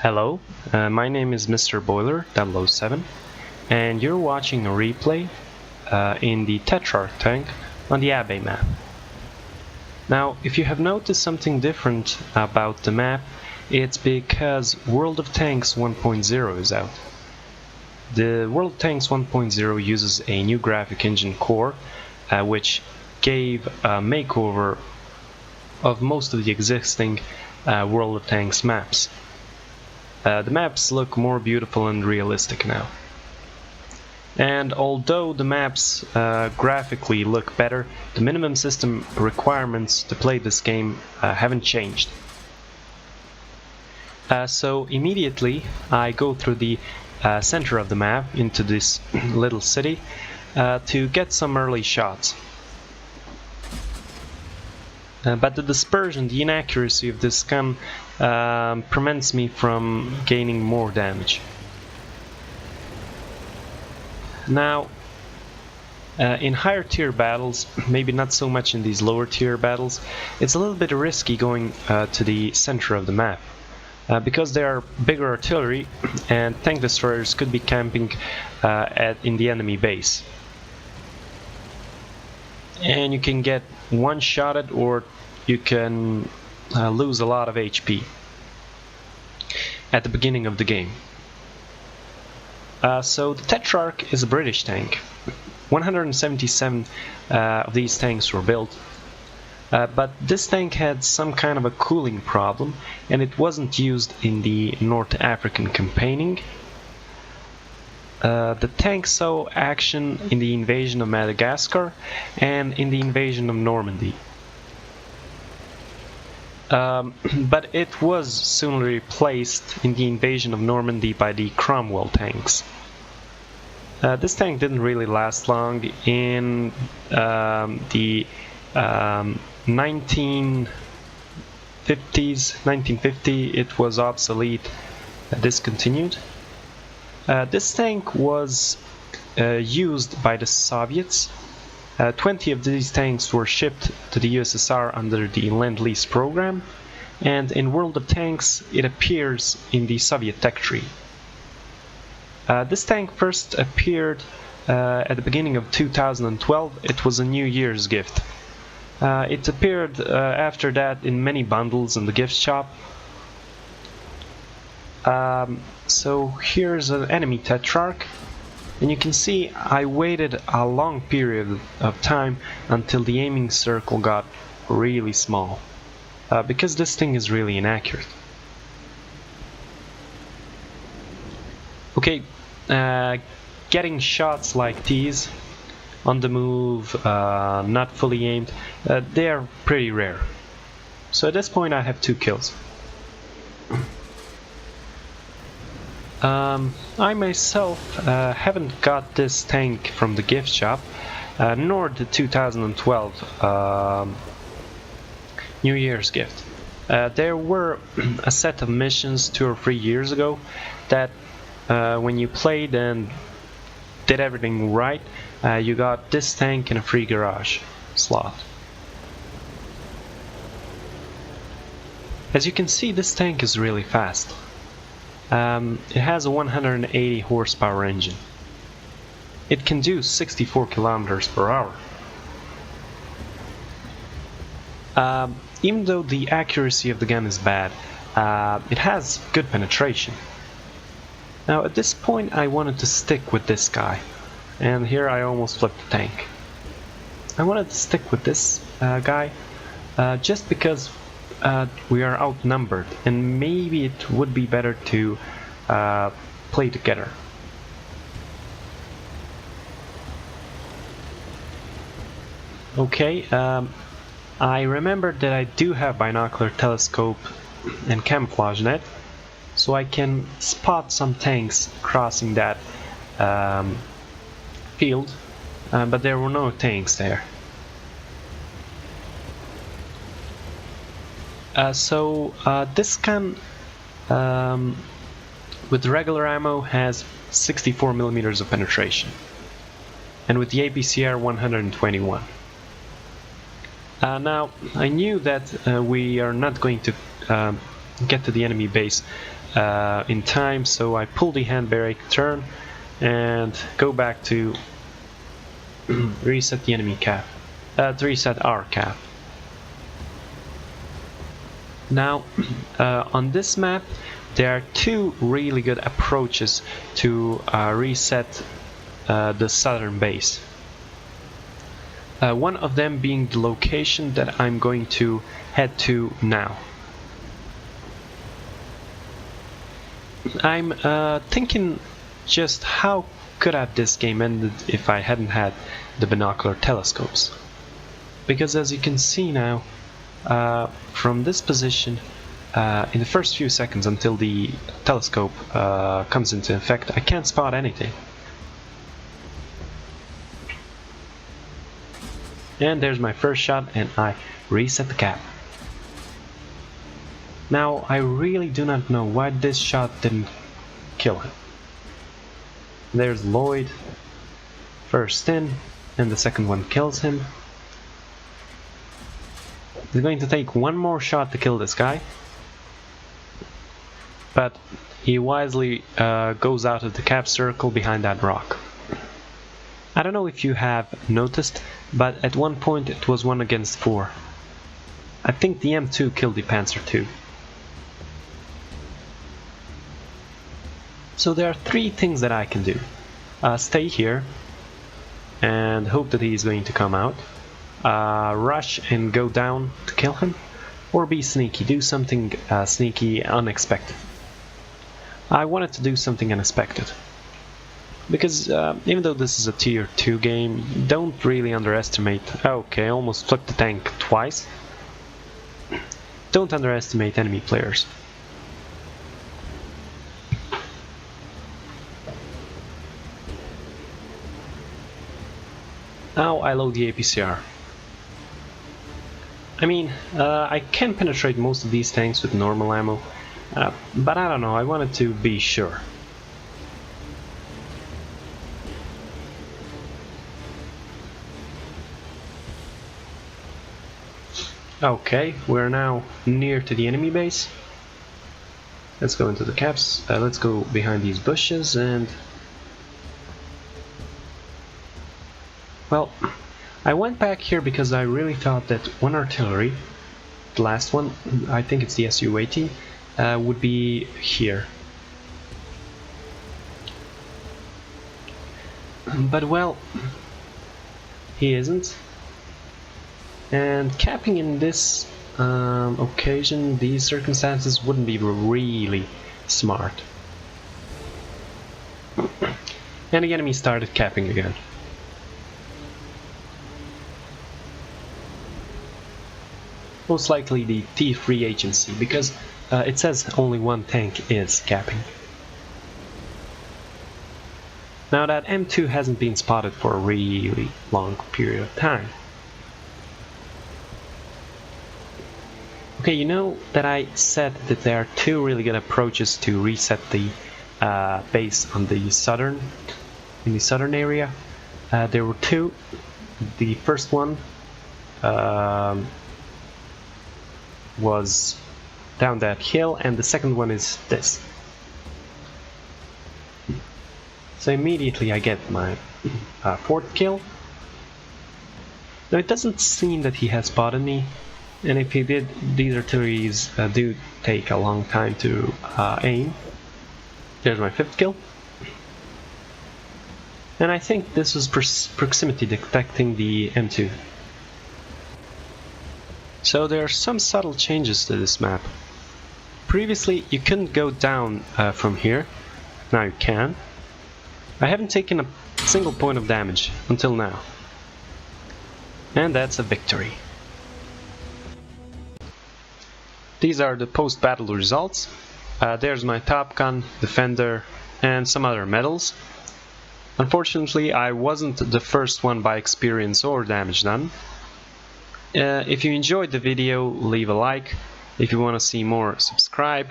Hello, my name is Mr. Boiler 007, and you're watching a replay in the Tetrarch tank on the Abbey map. Now, if you have noticed something different about the map, it's because World of Tanks 1.0 is out. The World of Tanks 1.0 uses a new graphic engine core, which gave a makeover of most of the existing World of Tanks maps. The maps look more beautiful and realistic now. And although the maps graphically look better, the minimum system requirements to play this game haven't changed. So immediately I go through the center of the map into this little city to get some early shots. But the dispersion, the inaccuracy of this gun prevents me from gaining more damage. Now, in higher tier battles, maybe not so much in these lower tier battles, it's a little bit risky going to the center of the map. Because there are bigger artillery and tank destroyers could be camping in the enemy base. And you can get one-shotted or you can lose a lot of HP at the beginning of the game. So the Tetrarch is a British tank. 177 of these tanks were built. But this tank had some kind of a cooling problem and it wasn't used in the North African campaigning. The tank saw action in the invasion of Madagascar and in the invasion of Normandy. But it was soon replaced in the invasion of Normandy by the Cromwell tanks. This tank didn't really last long. In the 1950, it was obsolete, discontinued. This tank was used by the Soviets. 20 of these tanks were shipped to the USSR under the Lend-Lease program, and in World of Tanks it appears in the Soviet tech tree. This tank first appeared at the beginning of 2012. It was a New Year's gift. It appeared after that in many bundles in the gift shop. So here's an enemy Tetrarch, and you can see I waited a long period of time until the aiming circle got really small, because this thing is really inaccurate. Okay, getting shots like these on the move, not fully aimed, they are pretty rare. So at this point I have 2 kills. I myself haven't got this tank from the gift shop, nor the 2012 New Year's gift. There were a set of missions 2 or 3 years ago that when you played and did everything right, you got this tank in a free garage slot. As you can see, this tank is really fast. It has a 180 horsepower engine. It can do 64 kilometers per hour. Even though the accuracy of the gun is bad, it has good penetration. Now at this point I wanted to stick with this guy, and here I almost flipped the tank. I wanted to stick with this guy just because we are outnumbered, and maybe it would be better to play together. Okay, I remembered that I do have binocular telescope and camouflage net, so I can spot some tanks crossing that field, but there were no tanks there. This gun with regular ammo has 64 millimeters of penetration, and with the APCR 121. Now I knew that we are not going to get to the enemy base in time, so I pull the hand brake, turn, and go back to reset the enemy cap, to reset our cap. Now, on this map, there are two really good approaches to reset the southern base. One of them being the location that I'm going to head to now. I'm thinking just how could have this game ended if I hadn't had the binocular telescopes. Because as you can see now, from this position, in the first few seconds until the telescope comes into effect, I can't spot anything. And there's my first shot, and I reset the cap. Now, I really do not know why this shot didn't kill him. There's Lloyd, first in, and the second one kills him. He's going to take one more shot to kill this guy, but he wisely goes out of the cap circle behind that rock. I don't know if you have noticed, but at one point it was 1 against 4. I think the M2 killed the Panzer II. So there are 3 things that I can do. Stay here and hope that he is going to come out. Rush and go down to kill him, or be sneaky, do something sneaky, unexpected. I wanted to do something unexpected, because even though this is a tier 2 game, don't really underestimate. Okay, almost flipped the tank twice. Don't underestimate enemy players. Now I load the APCR. I mean, I can penetrate most of these tanks with normal ammo, but I don't know, I wanted to be sure. Okay, we're now near to the enemy base. Let's go into the caps, let's go behind these bushes and... Well, I went back here because I really thought that one artillery, the last one, I think it's the Su-80, would be here. But well, he isn't. And capping in this occasion, these circumstances wouldn't be really smart. And the enemy started capping again. Most likely the T3 agency, because it says only one tank is capping. Now that M2 hasn't been spotted for a really long period of time. Okay, you know that I said that there are 2 really good approaches to reset the base on the southern area. There were 2. The first one was down that hill, and the second one is this. So immediately I get my 4th kill. Now it doesn't seem that he has spotted me, and if he did, these artilleries do take a long time to aim. There's my 5th kill. And I think this was proximity detecting the M2. So there are some subtle changes to this map. Previously you couldn't go down from here, now you can. I haven't taken a single point of damage until now. And that's a victory. These are the post-battle results. There's my Top Gun, Defender, and some other medals. Unfortunately, I wasn't the first one by experience or damage done. If you enjoyed the video, leave a like. If you want to see more, subscribe.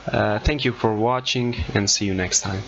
Thank you for watching, and see you next time.